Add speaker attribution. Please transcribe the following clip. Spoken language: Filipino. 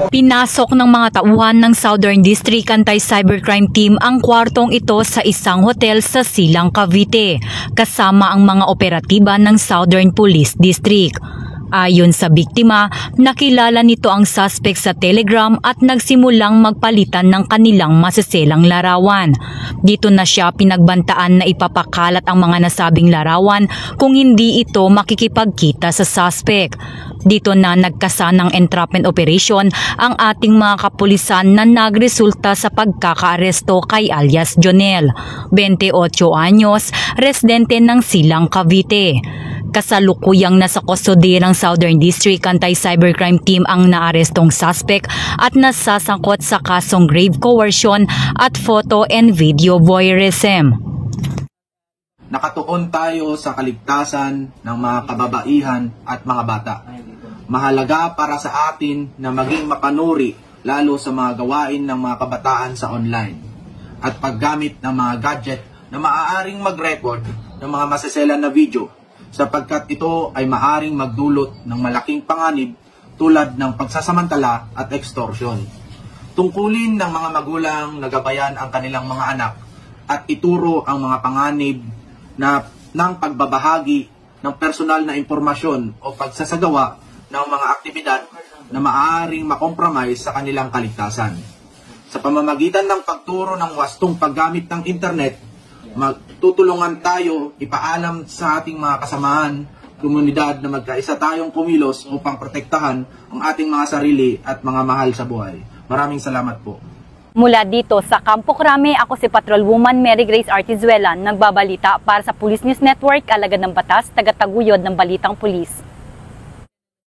Speaker 1: Pinasok ng mga tauhan ng Southern District Anti-Cybercrime Team ang kwartong ito sa isang hotel sa Silang, Cavite, kasama ang mga operatiba ng Southern Police District. Ayon sa biktima, nakilala nito ang suspect sa Telegram at nagsimulang magpalitan ng kanilang maseselang larawan. Dito na siya pinagbantaan na ipapakalat ang mga nasabing larawan kung hindi ito makikipagkita sa suspect. Dito na nagkasanang entrapment operation ang ating mga kapulisan na nagresulta sa pagkakaaresto kay alias Jonel, 28 anyos, residente ng Silang, Cavite. Kasalukuyang nasa kustodiya ng Southern District Anti-Cybercrime Team ang naarestong suspect at nasasangkot sa kasong grave coercion at photo and video voyeurism.
Speaker 2: Nakatuon tayo sa kaligtasan ng mga kababaihan at mga bata. Mahalaga para sa atin na maging mapanuri lalo sa mga gawain ng mga kabataan sa online at paggamit ng mga gadget na maaaring mag-record ng mga maseselan na video, sapagkat ito ay maaring magdulot ng malaking panganib tulad ng pagsasamantala at extortion. Tungkulin ng mga magulang na gabayan ang kanilang mga anak at ituro ang mga panganib ng pagbabahagi ng personal na impormasyon o pagsasagawa ng mga aktibidad na maaaring makompromise sa kanilang kaligtasan. Sa pamamagitan ng pagturo ng wastong paggamit ng internet, magtutulungan tayo ipaalam sa ating mga kasamahan, komunidad na magkaisa tayong kumilos upang protektahan ang ating mga sarili at mga mahal sa buhay. Maraming salamat po.
Speaker 1: Mula dito sa Campo Crame, ako si Patrolwoman Mary Grace Artizuela, nagbabalita para sa Police News Network, alagad ng batas, tagataguyod ng Balitang Pulis.